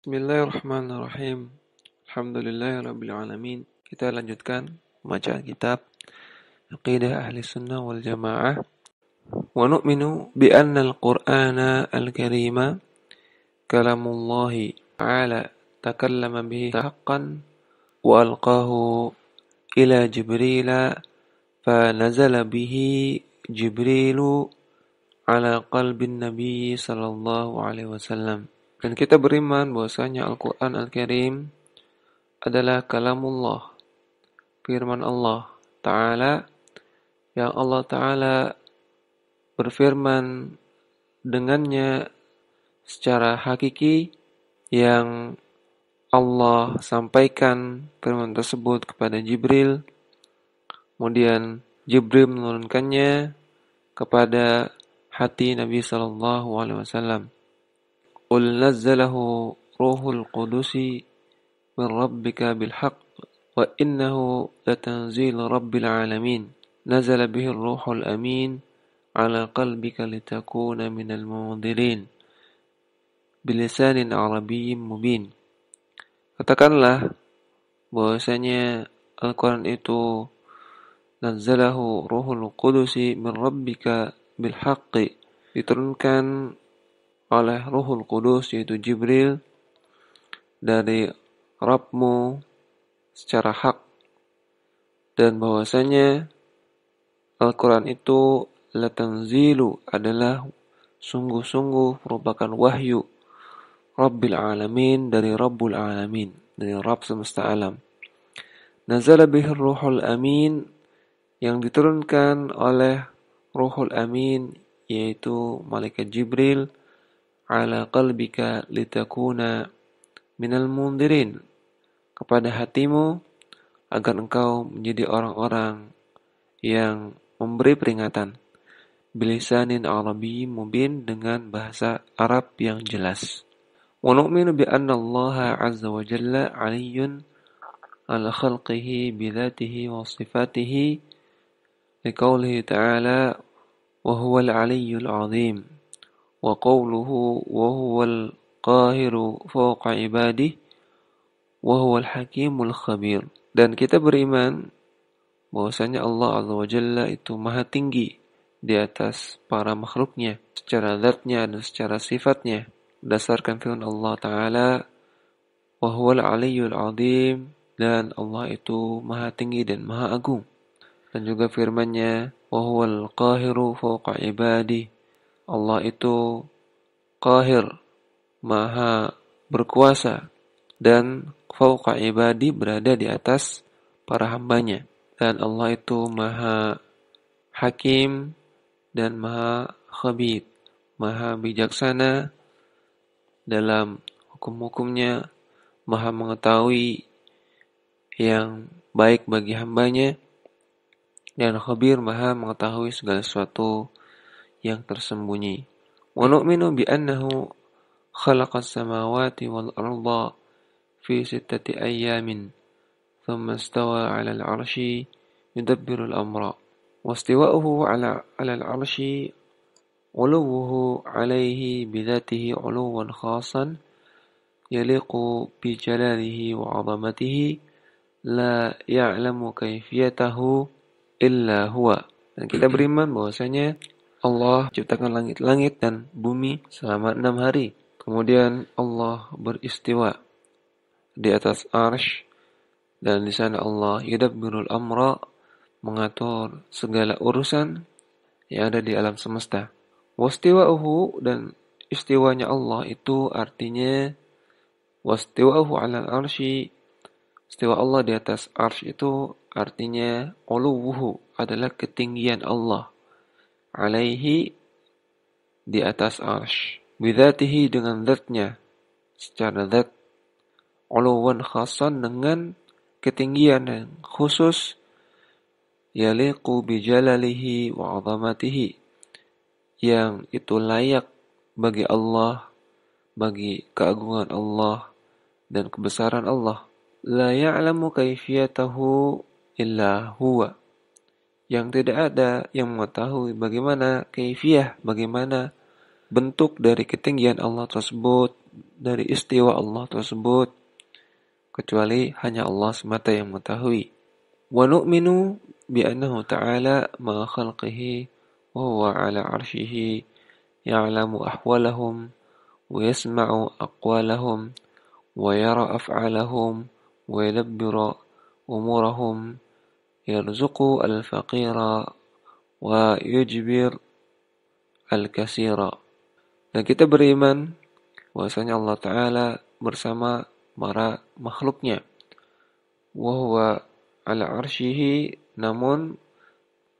Bismillahirrahmanirrahim. Alhamdulillahirabbil alamin. Kita lanjutkan bacaan kitab Aqidah Ahli Sunnah wal Jamaah. Wa nu'minu bi anna al-Qur'ana al-Karima kalamullahi ta'ala takallama bihi haqqan wa alqahu ila Jibril fa nazala bihi Jibrilu ala qalbin Nabi sallallahu alaihi wasallam. Dan kita beriman bahwasanya Al-Quran Al-Karim adalah kalamullah, firman Allah Ta'ala, yang Allah Ta'ala berfirman dengannya secara hakiki, yang Allah sampaikan firman tersebut kepada Jibril, kemudian Jibril menurunkannya kepada hati Nabi Sallallahu Alaihi Wasallam. Qul nazzalahu ruhul qudusi min rabbika bilhaq wa innahu latanzilu rabbil alamin nazala bihi ruhul amin ala qalbika litakuna minal munzirin bilisanin arabiyyin mubin. Katakanlah bahwasanya Al-Quran itu nazzalahu ruhul qudusi min rabbika bilhaqqi, diturunkan oleh Ruhul Qudus, yaitu Jibril, dari Rabbmu secara hak, dan bahwasanya Al-Quran itu latanzilu adalah sungguh-sungguh merupakan wahyu Rabbil Alamin, dari Rabbul Alamin, dari Rabb semesta alam. Nazala bihir Ruhul Amin, yang diturunkan oleh Ruhul Amin, yaitu malaikat Jibril, ala qalbika litakuna minal mundirin, kepada hatimu agar engkau menjadi orang-orang yang memberi peringatan, bilisanin arabiyyin mubin, dengan bahasa Arab yang jelas. Wa nu'minu bi anna Allah azza wa jalla aliyyun ala khalqihi bidhatihi wa sifatihi liqaulihi ta'ala wa huwal aliyyul azim. Wa qawluhu wa huwal qahiru fawqa ibadih wa huwal hakimul khabir. Dan kita beriman bahwasanya Allah Azza wa Jalla itu maha tinggi di atas para makhluknya secara zatnya dan secara sifatnya, berdasarkan firman Allah Ta'ala, wa huwal aliyyul azim, dan Allah itu maha tinggi dan maha agung. Dan juga firman-Nya, wa huwal qahiru fawqa ibadih, Allah itu qahir, maha berkuasa, dan fauqa ibadi, berada di atas para hambanya. Dan Allah itu maha hakim dan maha khabir, maha bijaksana dalam hukum-hukumnya, maha mengetahui yang baik bagi hambanya, dan khabir, maha mengetahui segala sesuatu yang tersembunyi. Wa nu'minu bi annahu khalaqas samawati wal arda fi 6 ayyamin thumma istawa 'ala al-'arsyi yudabbiru al-amra. Wa istiwa'uhu 'ala al-'arsyi 'uluwuhu 'alayhi bi dhatihi 'uluwan khasan yaliqu bi jalalihi wa 'azamatihi la ya'lamu kayfiyatahu illa huwa. Dan kita beriman bahwasanya Allah ciptakan langit-langit dan bumi selama 6 hari. Kemudian Allah beristiwa di atas arsy, dan di sana Allah yudabbirul amra, mengatur segala urusan yang ada di alam semesta. Wastiwa'uhu, dan istiwanya Allah itu artinya wastiwa'uhu 'alal arsy, istiwa Allah di atas arsy itu artinya uluwuhu, adalah ketinggian Allah, alaihi, di atas arsy, bidzatihi, dengan zatnya secara zat, uluwan khasan, dengan ketinggian yang khusus, yaliqu bijalalihi wa 'azamatihi, yang itu layak bagi Allah, bagi keagungan Allah dan kebesaran Allah. La ya'lamu kaifiyatahu illa huwa, yang tidak ada yang mengetahui bagaimana kaifiyah, bagaimana bentuk dari ketinggian Allah tersebut, dari istiwa Allah tersebut, kecuali hanya Allah semata yang mengetahui. Wa nu'minu bi annahu ta'ala ma khalqihi wa huwa ala arshihi ya'lamu ahwalahum wa yasma'u aqwalahum wa yara af'alahum wa yadabbiru umurahum yarzuqu al-faqira wa yujbir al-kasira. Dan kita beriman bahwasanya Allah Ta'ala bersama para makhluknya. Wa huwa ala arsyihi, namun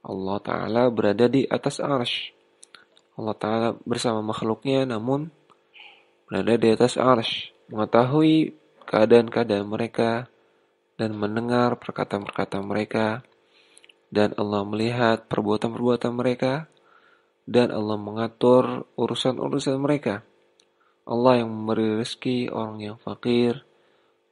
Allah Ta'ala berada di atas arsy. Allah Ta'ala bersama makhluknya namun berada di atas arsy, mengetahui keadaan-keadaan mereka dan mendengar perkataan-perkataan mereka, dan Allah melihat perbuatan-perbuatan mereka, dan Allah mengatur urusan-urusan mereka. Allah yang memberi rezeki orang yang fakir,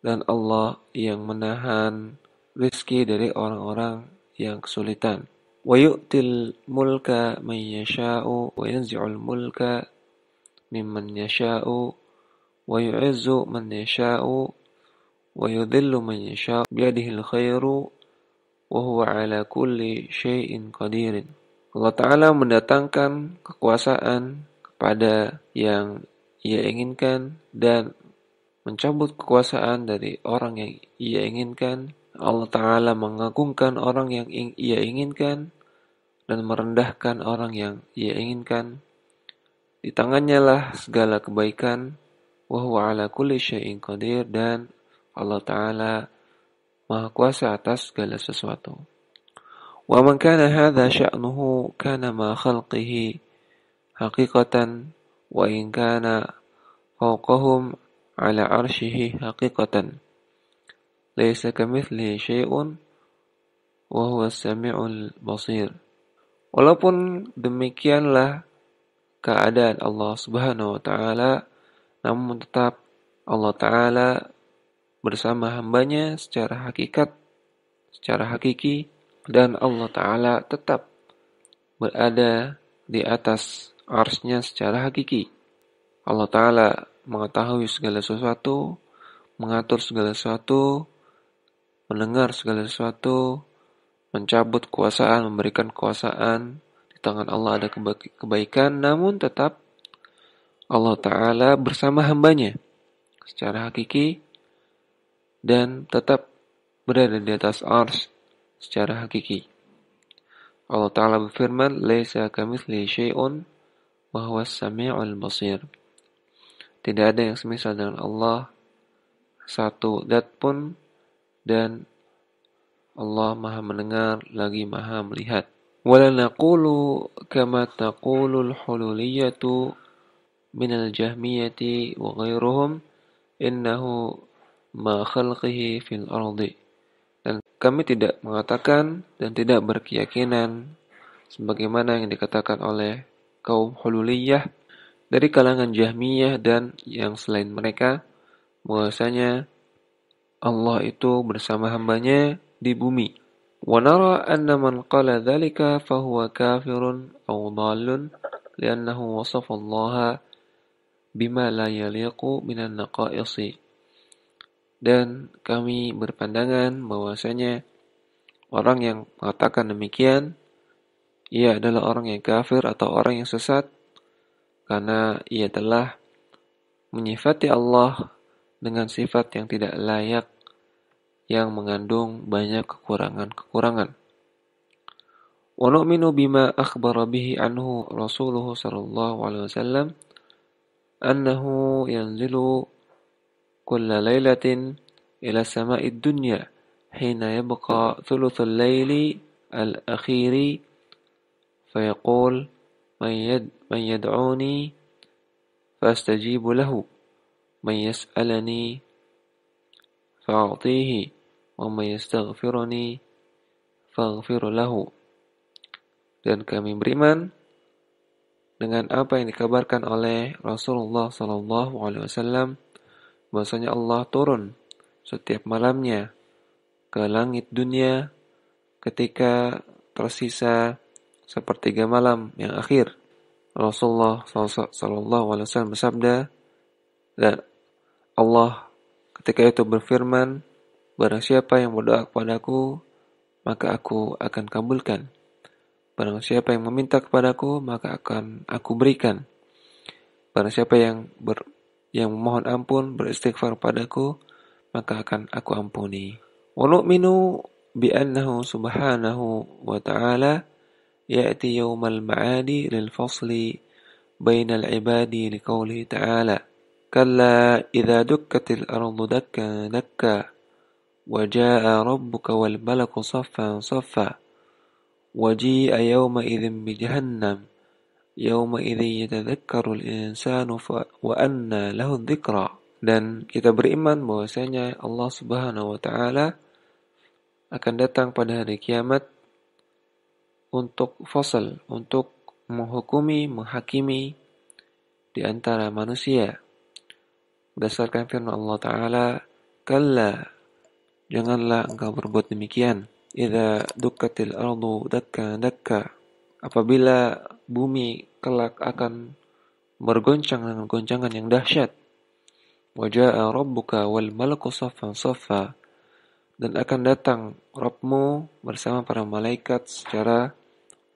dan Allah yang menahan rezeki dari orang-orang yang kesulitan. Wa yu'til mulka man yasha'u wa yanzi'ul mulka mimman yasha'u wa yu'izzu man yasha'u wa yudhillu man yasha'u biyadihil khairu wa huwa ala kulli syai'in qadirin. Allah Ta'ala mendatangkan kekuasaan kepada yang Ia inginkan dan mencabut kekuasaan dari orang yang Ia inginkan. Allah Ta'ala mengagungkan orang yang Ia inginkan dan merendahkan orang yang Ia inginkan. Di tangannya lah segala kebaikan. Wa huwa ala kulli syai'in qadir, dan Allah Ta'ala Maha Kuasa atas segala sesuatu. Wa man kana hadha sya'nuhu kana ma khalqihi haqiqatan wa in kana fawqahum ala arsyihi haqiqatan. Laisa kamitslihi syai'un wa huwa as-sami'ul basir. Walaupun demikianlah keadaan Allah Subhanahu wa taala, namun tetap Allah Ta'ala bersama hambanya secara hakikat, secara hakiki, dan Allah Ta'ala tetap berada di atas arsy-Nya secara hakiki. Allah Ta'ala mengetahui segala sesuatu, mengatur segala sesuatu, mendengar segala sesuatu, mencabut kekuasaan, memberikan kekuasaan. Di tangan Allah ada kebaikan, namun tetap Allah Ta'ala bersama hambanya secara hakiki dan tetap berada di atas arsy secara hakiki. Allah Ta'ala berfirman, "Laisa kamitslihi syai'un wa huwas sami'ul basir." Tidak ada yang semisal dengan Allah, satu zat pun, dan Allah Maha mendengar lagi Maha melihat. Wala naqulu kama taqulul hululiyatu minal jahmiyati wa ghairuhum innahu ma khalqihi fil ardi. Dan kami tidak mengatakan dan tidak berkeyakinan sebagaimana yang dikatakan oleh kaum hululiyah dari kalangan Jahmiyah dan yang selain mereka, bahwasanya Allah itu bersama hambanya di bumi. Wa nara anna man qala dzalika fahuwa kafirun aw dhalun li'annahu wasafa Allah bima la yaliqu minan naqaisi. Dan kami berpandangan bahwasanya orang yang mengatakan demikian, ia adalah orang yang kafir atau orang yang sesat, karena ia telah menyifati Allah dengan sifat yang tidak layak, yang mengandung banyak kekurangan-kekurangan. Wa nu'minu bima akhbara bihi anhu Rasulullah sallallahu alaihi wasallam annahu yanzilu kulla lailatin ila sama'id dunya hina yabqa thuluthul laili al-akhiri fayaqul man yad'uni fastajibu lahu man yas'alani fa'atihi wa man yastaghfiruni faghfir lahu. Dan kami beriman dengan apa yang dikabarkan oleh Rasulullah sallallahu alaihi wasallam bahwasanya Allah turun setiap malamnya ke langit dunia ketika tersisa sepertiga malam yang akhir. Rasulullah sallallahu alaihi wasallam bersabda, dan Allah ketika itu berfirman, barang siapa yang berdoa kepadaku, maka aku akan kabulkan. Barang siapa yang meminta kepadaku, maka akan aku berikan. Barang siapa yang memohon ampun, beristighfar padaku, maka akan aku ampuni. Wa nu'minu bi annahu subhanahu wa ta'ala ya'ti yawmal ma'adi lil fasli bainal ibadi liqaulihi ta'ala kalla idza dukkatil ardu dakka dakka wa jaa'a rabbuka wal malaku saffan saffa wa ji'a yawma idzin bi jahannam yawma idzin yatadzakkarul insanu wa anna lahu dzikra. Dan kita beriman bahwasanya Allah Subhanahu wa taala akan datang pada hari kiamat untuk fasal, untuk menghakimi di antara manusia. Berdasarkan firman Allah Ta'ala, kalla, janganlah engkau berbuat demikian. Idza dukkatil ardu dakka dakka, apabila bumi kelak akan bergoncang dengan goncangan yang dahsyat. Wa jaa'a rabbuka wal malaku saffan saffa, dan akan datang Rabbmu bersama para malaikat secara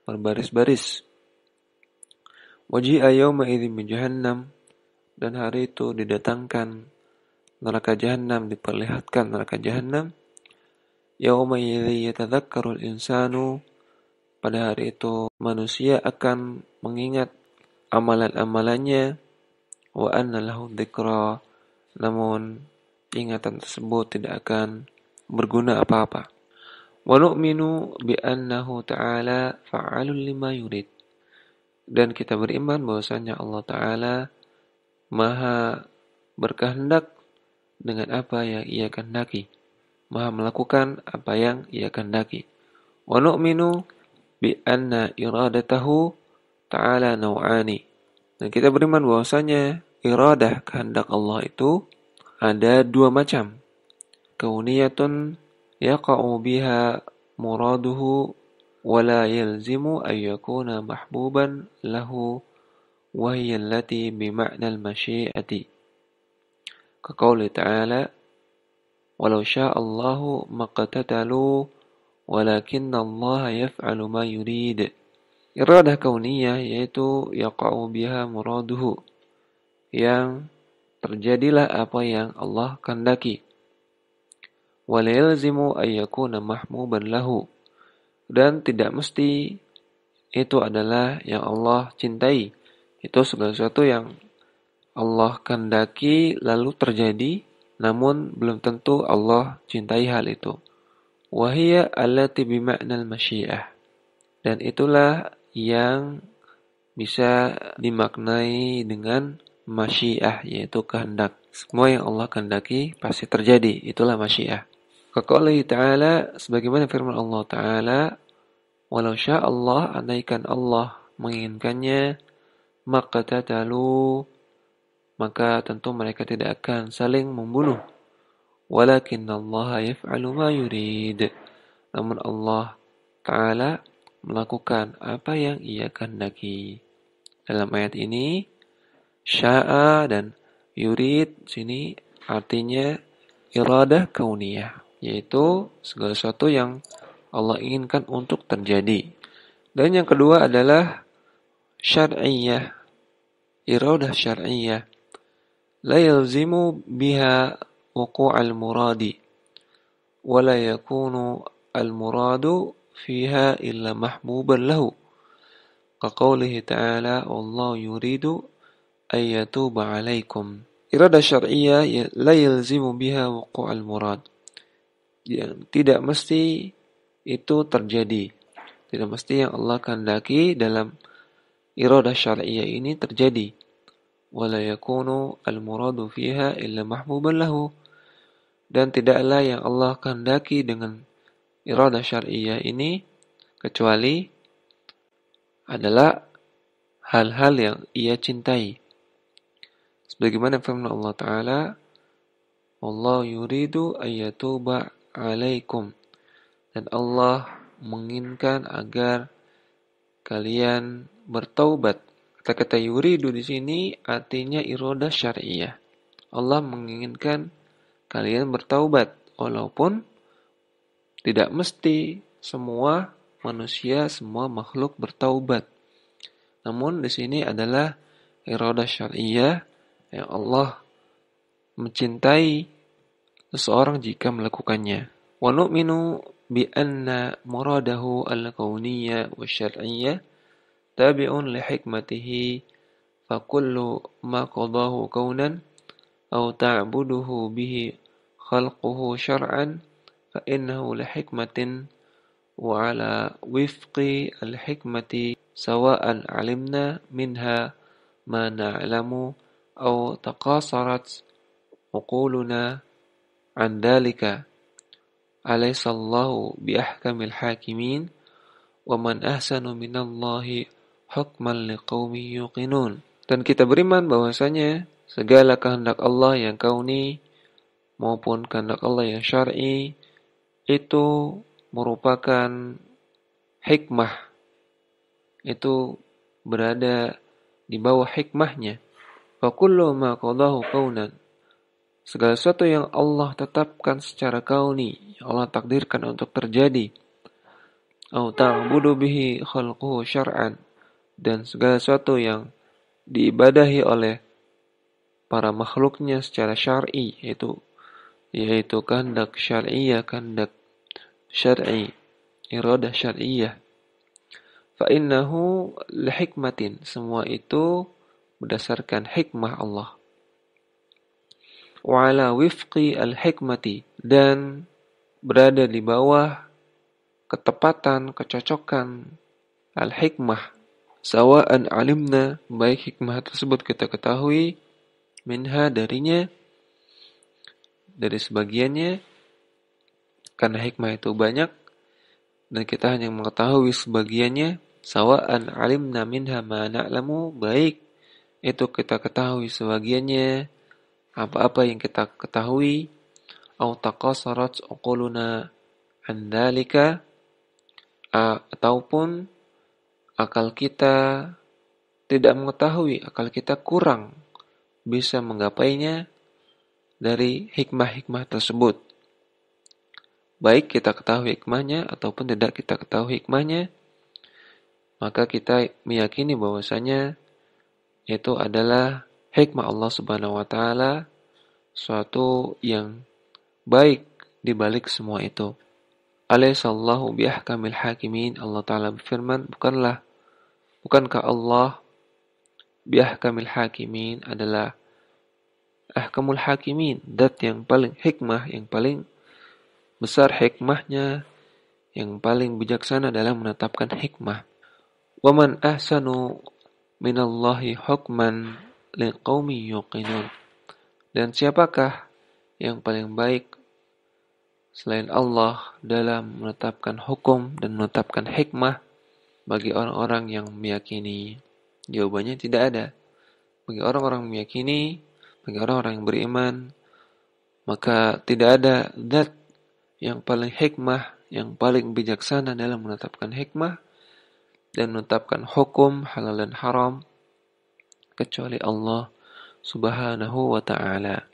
berbaris-baris. Waji'a yawma idzin min jahannam, dan hari itu didatangkan neraka Jahannam, diperlihatkan neraka Jahannam. Yawma idzin yatadzakkarul insanu, pada hari itu manusia akan mengingat amalan-amalannya. Wa anna lahu dzikra, namun ingatan tersebut tidak akan berguna apa-apa. Wa nu'minu bi annahu ta'ala fa'alul lima yurid, dan kita beriman bahwasanya Allah Ta'ala Maha berkehendak dengan apa yang Ia kehendaki, Maha melakukan apa yang Ia kehendaki. Wa nu'minu bi anna iradatahu ta'ala naw'ani, dan kita beriman bahwasanya iradah kehendak Allah itu ada dua macam. Kauniyatun yaqa'u biha muraduhu wa la yalzimu an yakuna mahbuban lahu wa hiya allati bima'na al-masyi'ati. Kaqouli ta'ala, walau syaa Allahu maqtatalu walakinna Allah yaf'alu ma yurid. Iradah kauniyah yaitu yaqa'u biha muraduhu, yang terjadilah apa yang Allah kehendaki. Wa la yalzimu an yakuna mahmuban lahu, dan tidak mesti itu adalah yang Allah cintai. Itu segala sesuatu yang Allah kehendaki lalu terjadi, namun belum tentu Allah cintai hal itu. Wa hiya allati bima'nal masyiah, dan itulah yang bisa dimaknai dengan masyiah, yaitu kehendak. Semua yang Allah kehendaki pasti terjadi, itulah masyiah. Kaqouli ta'ala, sebagaimana firman Allah Ta'ala, walau syaa Allah, andaikan Allah menginginkannya, maqtatalu, maka tentu mereka tidak akan saling membunuh. Walakinna Allah yaf'alu ma yurid, namun Allah Ta'ala melakukan apa yang Ia kehendaki. Dalam ayat ini, sya'a dan yurid sini artinya iradah kauniyah, yaitu segala sesuatu yang Allah inginkan untuk terjadi. Dan yang kedua adalah syar'iyyah, iradah syar'iyyah, la yalzimu biha wuqu'al muradi wa la yakunu al muradu fiha illa mahbuban lahu. Kaqaulihi ta'ala, wallahu yuridu ay yatuba 'alaikum. Iradah syar'iyyah la yalzimu biha wuqu'al murad, yang tidak mesti itu terjadi. Tidak mesti yang Allah kehendaki dalam iradah syar'iyyah ini terjadi. Wala yakunu al-muradu fiha illa mahbuban lahu, dan tidaklah yang Allah kehendaki dengan iradah syar'iyyah ini kecuali adalah hal-hal yang Ia cintai. Sebagaimana firman Allah Ta'ala, wallahu yuridu ayyatuba 'alaikum, dan Allah menginginkan agar kalian bertaubat Kata-kata yuridu di sini artinya irodah syariah. Allah menginginkan kalian bertaubat, walaupun tidak mesti semua manusia, semua makhluk bertaubat. Namun di sini adalah irodah syariah yang Allah mencintai seseorang jika melakukannya. Wa nu'minu bi anna muradahu al-kauniyya wa syar'iyyah tabi'un li hikmatihi fa kullu ma qadahu kaunan aw ta'buduhu bihi khalquhu syar'an fa innahu li hikmatin wa ala wifqi al-hikmati sawa'an 'alimna minha ma na'lamu aw taqasarat uquluna an dhalika alaysallahu biahkamil hakimin wa man ahsanu minallahi hukman liqaumin yuqinun. Dan kita beriman bahwasanya segala kehendak Allah yang kauni maupun kehendak Allah yang syar'i itu merupakan hikmah, itu berada di bawah hikmahnya. Fa kullu ma qadahu kaunan, segala sesuatu yang Allah tetapkan secara kauni, yang Allah takdirkan untuk terjadi, au ta'budu bihi khalquhu syar'an, dan segala sesuatu yang diibadahi oleh para makhluknya secara syar'i, yaitu kehendak syar'iyah, kehendak syar'i, iradah syar'iyah. Fa innahu lihikmatin, semua itu berdasarkan hikmah Allah. Wa ala wifqi al-hikmati, dan berada di bawah ketepatan, kecocokan al-hikmah. Sawa'an alimna, baik hikmah tersebut kita ketahui, minha darinya, dari sebagiannya, karena hikmah itu banyak dan kita hanya mengetahui sebagiannya. Sawa'an alimna minha ma na'lamu, baik itu kita ketahui sebagiannya, apa-apa yang kita ketahui, au taqasarat uquluna an dzalika, ataupun akal kita tidak mengetahui, akal kita kurang bisa menggapainya dari hikmah-hikmah tersebut. Baik kita ketahui hikmahnya ataupun tidak kita ketahui hikmahnya, maka kita meyakini bahwasanya itu adalah hikmah Allah Subhanahu wa taala, suatu yang baik di balik semua itu. Alaysallahu biahkamil hakimin, Allah taala berfirman, bukankah Allah biahkamil hakimin adalah ahkamul hakimin, zat yang paling hikmah, yang paling besar hikmahnya, yang paling bijaksana dalam menetapkan hikmah. Wa man ahsanu minallahi hukman liqaumin yuqinun, dan siapakah yang paling baik selain Allah dalam menetapkan hukum dan menetapkan hikmah bagi orang-orang yang meyakini? Jawabannya tidak ada. Bagi orang-orang meyakini, bagi orang-orang yang beriman, maka tidak ada zat yang paling hikmah, yang paling bijaksana dalam menetapkan hikmah dan menetapkan hukum halal dan haram kecuali Allah Subhanahu wa ta'ala.